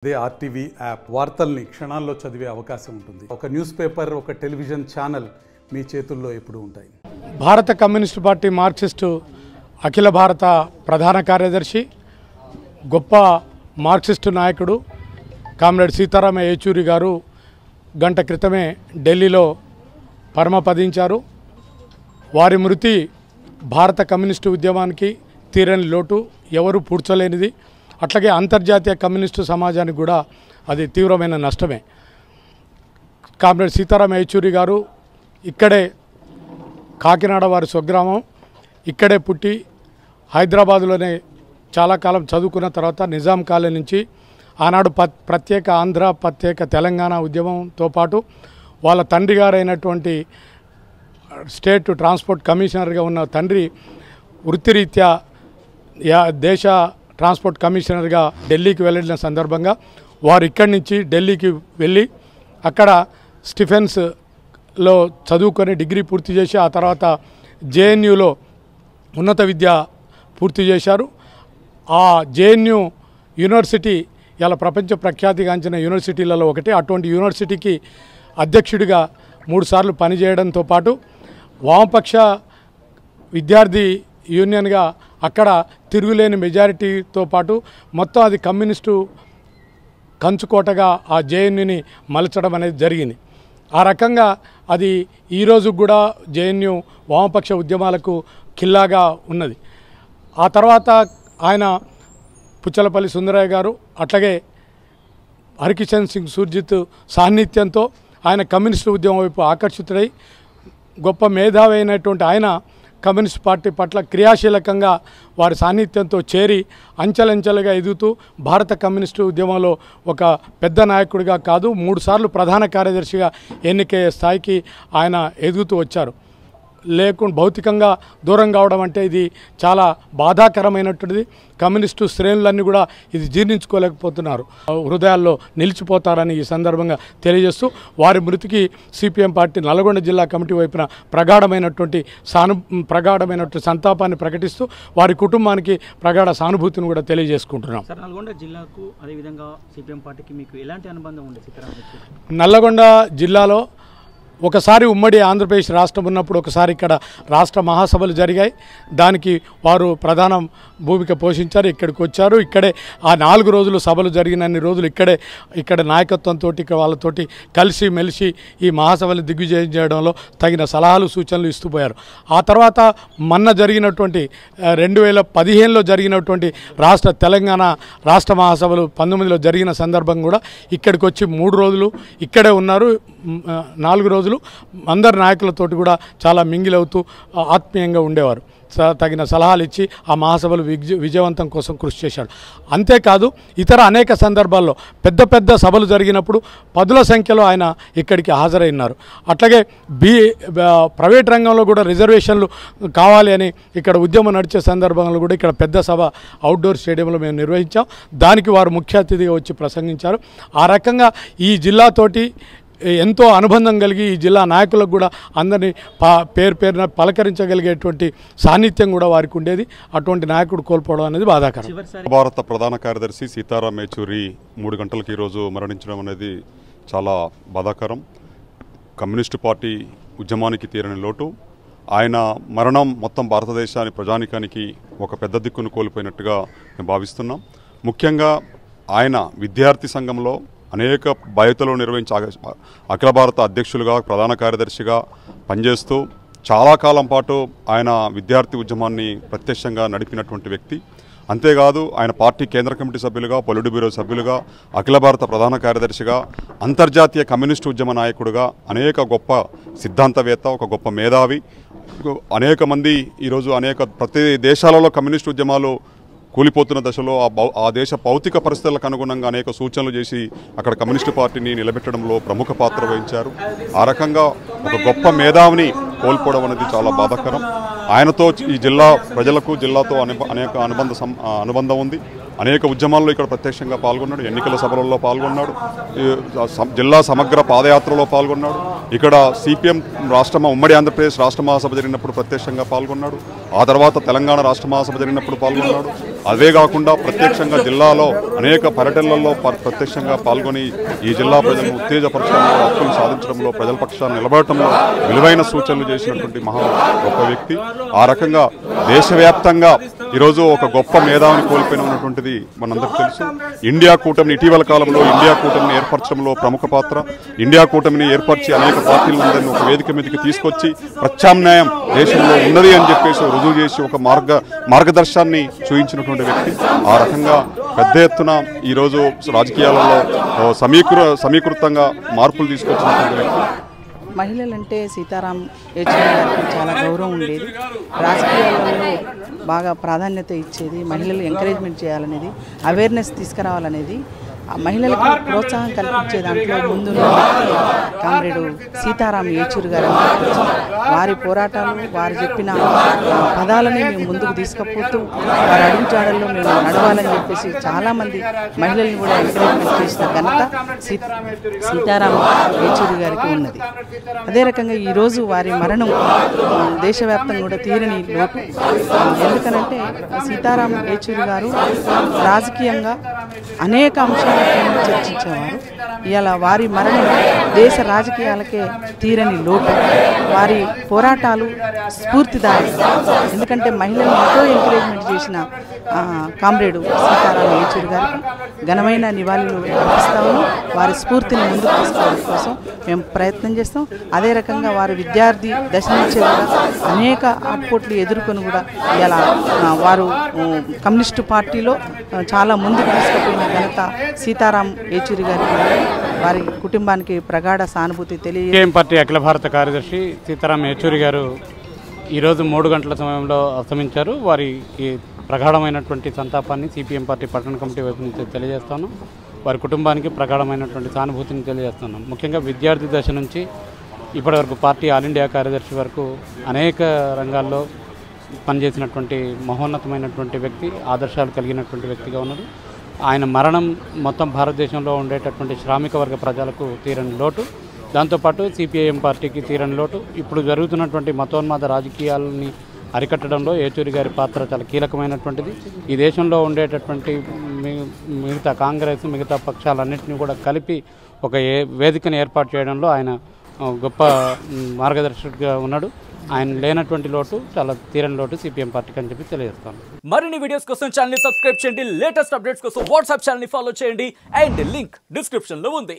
అదే RTV app వార్తల్ని క్షణాల్లో చదివే అవకాశం ఉంటుంది. ఒక న్యూస్ పేపర్, ఒక టెలివిజన్ ఛానల్ మీ చేతుల్లో ఎప్పుడూ ఉంటాయి. భారత కమ్యూనిస్టు పార్టీ మార్క్సిస్టు అఖిల భారత ప్రధాన కార్యదర్శి, గొప్ప మార్క్సిస్టు నాయకుడు కామ్రేడ్ సీతారామ యేచూరి గారు గంట క్రితమే ఢిల్లీలో పరమపదించారు. వారి మృతి భారత కమ్యూనిస్టు ఉద్యమానికి తీరని లోటు, ఎవరు పూడ్చలేనిది. అట్లాగే అంతర్జాతీయ కమ్యూనిస్టు సమాజానికి కూడా అది తీవ్రమైన నష్టమే. కామ్రేడ్ సీతారామ యేచూరి గారు ఇక్కడే, కాకినాడ వారి స్వగ్రామం, ఇక్కడే పుట్టి హైదరాబాదులోనే చాలా కాలం చదువుకున్న తర్వాత నిజాం కాలేజ్ నుంచి ఆనాడు ప్రత్యేక ఆంధ్ర, ప్రత్యేక తెలంగాణ ఉద్యమంతో పాటు వాళ్ళ తండ్రి గారైనటువంటి స్టేట్ ట్రాన్స్పోర్ట్ కమిషనర్గా ఉన్న తండ్రి వృత్తిరీత్యా దేశ ట్రాన్స్పోర్ట్ కమిషనర్గా ఢిల్లీకి వెళ్ళిన సందర్భంగా వారు ఇక్కడి నుంచి ఢిల్లీకి వెళ్ళి అక్కడ స్టిఫెన్స్లో చదువుకొని డిగ్రీ పూర్తి చేసి ఆ తర్వాత జేఎన్యూలో ఉన్నత విద్య పూర్తి చేశారు. ఆ జేఎన్యూ యూనివర్సిటీ ఇలా ప్రపంచ ప్రఖ్యాతిగాంచిన యూనివర్సిటీలలో ఒకటి. అటువంటి యూనివర్సిటీకి అధ్యక్షుడిగా 3 సార్లు పనిచేయడంతో పాటు వామపక్ష విద్యార్థి యూనియన్గా అక్కడ తిరుగులేని మెజారిటీతో పాటు మొత్తం అది కమ్యూనిస్టు కంచుకోటగా ఆ జేఎన్యూని మలచడం అనేది జరిగింది. ఆ రకంగా అది ఈరోజు కూడా జేఎన్యూ వామపక్ష ఉద్యమాలకు కిల్లాగా ఉన్నది. ఆ తర్వాత ఆయన పుచ్చలపల్లి సుందరయ్య గారు, అట్లాగే హరికిషన్ సింగ్ సుర్జిత్ సాన్నిధ్యంతో ఆయన కమ్యూనిస్టు ఉద్యమం వైపు ఆకర్షితుడై గొప్ప మేధావి అయినటువంటి ఆయన కమ్యూనిస్ట్ పార్టీ పట్ల క్రియాశీలకంగా వారి సాన్నిధ్యంతో చేరి అంచెలంచెలుగా ఎదుగుతూ భారత కమ్యూనిస్టు ఉద్యమంలో ఒక పెద్ద నాయకుడిగా కాదు, 3 సార్లు ప్రధాన కార్యదర్శిగా ఎన్నికయ్యే స్థాయికి ఆయన ఎదుగుతూ వచ్చారు. లేకుండా భౌతికంగా దూరం కావడం అంటే ఇది చాలా బాధాకరమైనటువంటిది. కమ్యూనిస్టు శ్రేణులన్నీ కూడా ఇది జీర్ణించుకోలేకపోతున్నారు, హృదయాల్లో నిలిచిపోతారని ఈ సందర్భంగా తెలియజేస్తూ వారి మృతికి సిపిఎం పార్టీ నల్గొండ జిల్లా కమిటీ వైపున ప్రగాఢమైనటువంటి సంతాపాన్ని ప్రకటిస్తూ వారి కుటుంబానికి ప్రగాఢ సానుభూతిని కూడా తెలియజేసుకుంటున్నాం. సార్, నల్గొండ జిల్లాకు అదేవిధంగా సిపిఎం పార్టీకి మీకు ఎలాంటి అనుబంధం ఉంది? నల్లగొండ జిల్లాలో ఒకసారి ఉమ్మడి ఆంధ్రప్రదేశ్ రాష్ట్రం ఉన్నప్పుడు ఒకసారి ఇక్కడ రాష్ట్ర మహాసభలు జరిగాయి. దానికి వారు ప్రధాన భూమిక పోషించారు. ఇక్కడికి వచ్చారు. ఇక్కడే ఆ 4 రోజులు సభలు జరిగినన్ని రోజులు ఇక్కడ నాయకత్వంతో వాళ్ళతోటి కలిసి మెలిసి ఈ మహాసభలు దిగ్విజయం చేయడంలో తగిన సలహాలు సూచనలు ఇస్తూ పోయారు. ఆ తర్వాత మొన్న జరిగినటువంటి 2015లో జరిగినటువంటి తెలంగాణ రాష్ట్ర మహాసభలు 19లో జరిగిన సందర్భం కూడా ఇక్కడికి వచ్చి 3 రోజులు ఇక్కడే ఉన్నారు. 4 రోజులు అందరి నాయకులతోటి కూడా చాలా మింగిలవుతూ ఆత్మీయంగా ఉండేవారు. తగిన సలహాలు ఇచ్చి ఆ మహాసభలు విజయవంతం కోసం కృషి చేశాడు. అంతేకాదు ఇతర అనేక సందర్భాల్లో పెద్ద పెద్ద సభలు జరిగినప్పుడు 10ల సంఖ్యలో ఆయన ఇక్కడికి హాజరైనారు. అట్లాగే ప్రైవేట్ రంగంలో కూడా రిజర్వేషన్లు కావాలి అని ఇక్కడ ఉద్యమం నడిచే సందర్భంలో కూడా ఇక్కడ పెద్ద సభ అవుట్డోర్ స్టేడియంలో మేము నిర్వహించాం. దానికి వారు ముఖ్య అతిథిగా వచ్చి ప్రసంగించారు. ఆ రకంగా ఈ జిల్లాతోటి ఎంతో అనుబంధం కలిగి ఈ జిల్లా నాయకులకు కూడా అందరినీ పేరున పలకరించగలిగేటువంటి సాన్నిధ్యం కూడా వారికి ఉండేది. అటువంటి నాయకుడు కోల్పోవడం అనేది బాధాకరం. భారత ప్రధాన కార్యదర్శి సీతారాం యేచూరి 3 గంటలకు ఈరోజు మరణించడం అనేది చాలా బాధాకరం. కమ్యూనిస్టు పార్టీ ఉద్యమానికి తీరని లోటు. ఆయన మరణం మొత్తం భారతదేశానికి, ప్రజానికానికి ఒక పెద్ద దిక్కును కోల్పోయినట్టుగా మేము భావిస్తున్నాం. ముఖ్యంగా ఆయన విద్యార్థి సంఘంలో అనేక బాధ్యతలు నిర్వహించి అఖిల భారత అధ్యక్షులుగా, ప్రధాన కార్యదర్శిగా పనిచేస్తూ చాలా కాలం పాటు ఆయన విద్యార్థి ఉద్యమాన్ని ప్రత్యక్షంగా నడిపినటువంటి వ్యక్తి. అంతేకాదు ఆయన పార్టీ కేంద్ర కమిటీ సభ్యులుగా, పొలిట్ బ్యూరో సభ్యులుగా, అఖిల భారత ప్రధాన కార్యదర్శిగా, అంతర్జాతీయ కమ్యూనిస్టు ఉద్యమ నాయకుడుగా, అనేక గొప్ప సిద్ధాంతవేత్త, ఒక గొప్ప మేధావి. అనేక మంది ఈరోజు ప్రతి దేశాలలో కమ్యూనిస్టు ఉద్యమాలు కూలిపోతున్న దశలో ఆ దేశ భౌతిక పరిస్థితులకు అనుగుణంగా అనేక సూచనలు చేసి అక్కడ కమ్యూనిస్టు పార్టీని నిలబెట్టడంలో ప్రముఖ పాత్ర వహించారు. ఆ రకంగా ఒక గొప్ప మేధావిని కోల్పోవడం అనేది చాలా బాధాకరం. ఆయనతో ఈ జిల్లా ప్రజలకు, జిల్లాతో అనేక అనుబంధం ఉంది. అనేక ఉద్యమాల్లో ఇక్కడ ప్రత్యక్షంగా పాల్గొన్నాడు, ఎన్నికల సభలలో పాల్గొన్నాడు, జిల్లా సమగ్ర పాదయాత్రలో పాల్గొన్నాడు. ఇక్కడ సిపిఎం ఉమ్మడి ఆంధ్రప్రదేశ్ రాష్ట్ర మహాసభ జరిగినప్పుడు ప్రత్యక్షంగా పాల్గొన్నాడు. ఆ తర్వాత తెలంగాణ రాష్ట్ర మహాసభ జరిగినప్పుడు పాల్గొన్నాడు. అదే కాకుండా ప్రత్యక్షంగా జిల్లాలో అనేక పర్యటనలలో ప్రత్యక్షంగా పాల్గొని ఈ జిల్లా ప్రజలను ఉత్తేజపరచడంలో, హక్కులు సాధించడంలో, ప్రజల పక్షాన్ని నిలబడటంలో విలువైన సూచనలు చేసినటువంటి గొప్ప వ్యక్తి. ఆ రకంగా దేశవ్యాప్తంగా ఈరోజు ఒక గొప్ప మేధావిని కోల్పోయిన ఉన్నటువంటిది మనందరికీ తెలుసు. ఇండియా కూటమిని ఇటీవల కాలంలో ఇండియా కూటమిని ఏర్పరచడంలో ప్రముఖ పాత్ర, ఇండియా కూటమిని ఏర్పరిచి అనేక పార్టీలందరినీ ఒక వేదిక మీదకి తీసుకొచ్చి ప్రత్యామ్నాయం దేశంలో ఉన్నది అని చెప్పేసి రుజువు చేసి ఒక మార్గదర్శనాన్ని చూపించినటువంటి వ్యక్తి. ఆ రకంగా పెద్ద ఎత్తున ఈరోజు రాజకీయాలలో సమీకృతంగా మార్పులు తీసుకొచ్చినటువంటి వ్యక్తి. మహిళలంటే సీతారాం యేచూరి గారికి చాలా గౌరవం ఉండేది. రాజకీయాలలో బాగా ప్రాధాన్యత ఇచ్చేది, మహిళలు ఎంకరేజ్మెంట్ చేయాలనేది, అవేర్నెస్ తీసుకురావాలనేది, మహిళలకు ప్రోత్సాహం కల్పించే దాంట్లో ముందున్న వ్యక్తి కామ్రేడు సీతారాం యేచూరి గారు. వారి పోరాటాలు, వారు చెప్పిన పదాలని మేము ముందుకు తీసుకుపోతూ వారి అడుగుజాడల్లో మేము నడవాలని చెప్పేసి చాలామంది మహిళల్ని కూడా ఎంకరేజ్మెంట్ చేసిన ఘనత సీతారాం యేచూరి గారికి ఉన్నది. అదే రకంగా ఈరోజు వారి మరణం దేశవ్యాప్తంగా కూడా తీరని లోటు. ఎందుకనంటే సీతారాం యేచూరి గారు రాజకీయంగా అనేక అంశాలను చర్చించేవారు. ఇలా వారి మరణం దేశ రాజకీయాలకే తీరని లోటు. వారి పోరాటాలు స్ఫూర్తిదాయకం. ఎందుకంటే మహిళలను ఎంతో ఎంకరేజ్మెంట్ చేసిన కామ్రేడు సీతారాం యేచూరి గారికి ఘనమైన నివాళులు అర్పిస్తాము. వారి స్ఫూర్తిని ముందుకు తీసుకోవడం కోసం మేము ప్రయత్నం చేస్తాం. అదే రకంగా వారి విద్యార్థి దశ నుంచి కూడా అనేక ఆటుపోట్లు ఎదుర్కొని కూడా ఇలా వారు కమ్యూనిస్టు పార్టీలో చాలా ముందుకు తీసుకుపోయిన ఘనత సీతారాం యేచూరి గారికి, వారి కుటుంబానికి ప్రగాఢ సానుభూతి సిపిఎం పార్టీ అఖిల భారత కార్యదర్శి సీతారాం యేచూరి గారు ఈరోజు 3 గంటల సమయంలో అస్తమించారు. వారికి ప్రగాఢమైనటువంటి సంతాపాన్ని సిపిఎం పార్టీ పట్టణ కమిటీ వైపు నుంచి తెలియజేస్తాను. వారి కుటుంబానికి ప్రగాఢమైనటువంటి సానుభూతిని తెలియజేస్తున్నాం. ముఖ్యంగా విద్యార్థి దశ నుంచి ఇప్పటివరకు పార్టీ ఆల్ ఇండియా కార్యదర్శి వరకు అనేక రంగాల్లో పనిచేసినటువంటి మహోన్నతమైనటువంటి వ్యక్తి, ఆదర్శాలు కలిగినటువంటి వ్యక్తిగా ఉన్నాడు. ఆయన మరణం మొత్తం భారతదేశంలో ఉండేటటువంటి శ్రామిక వర్గ ప్రజలకు తీరని లోటు, దాంతోపాటు సిపిఐఎం పార్టీకి తీరని లోటు. ఇప్పుడు జరుగుతున్నటువంటి మతోన్మాద రాజకీయాలని అరికట్టడంలో యేచూరి గారి పాత్ర చాలా కీలకమైనటువంటిది. ఈ దేశంలో ఉండేటటువంటి మిగతా కాంగ్రెస్, మిగతా పక్షాలన్నింటినీ కూడా కలిపి ఒక వేదికను ఏర్పాటు చేయడంలో ఆయన గొప్ప మార్గదర్శకుడిగా ఉన్నాడు. ఆయన లేనటువంటి లోటు చాలా తీరని లోటు సిపిఎం పార్టీకి అని చెప్పి తెలియజేస్తాను. మరిన్ని వీడియోస్ కోసం ఛానల్ ని సబ్స్క్రైబ్ చేయండి, లేటెస్ట్ అప్డేట్స్ కోసం వాట్సాప్ ఛానల్ ని ఫాలో చేయండి అండ్ లింక్ డిస్క్రిప్షన్ లో ఉంది.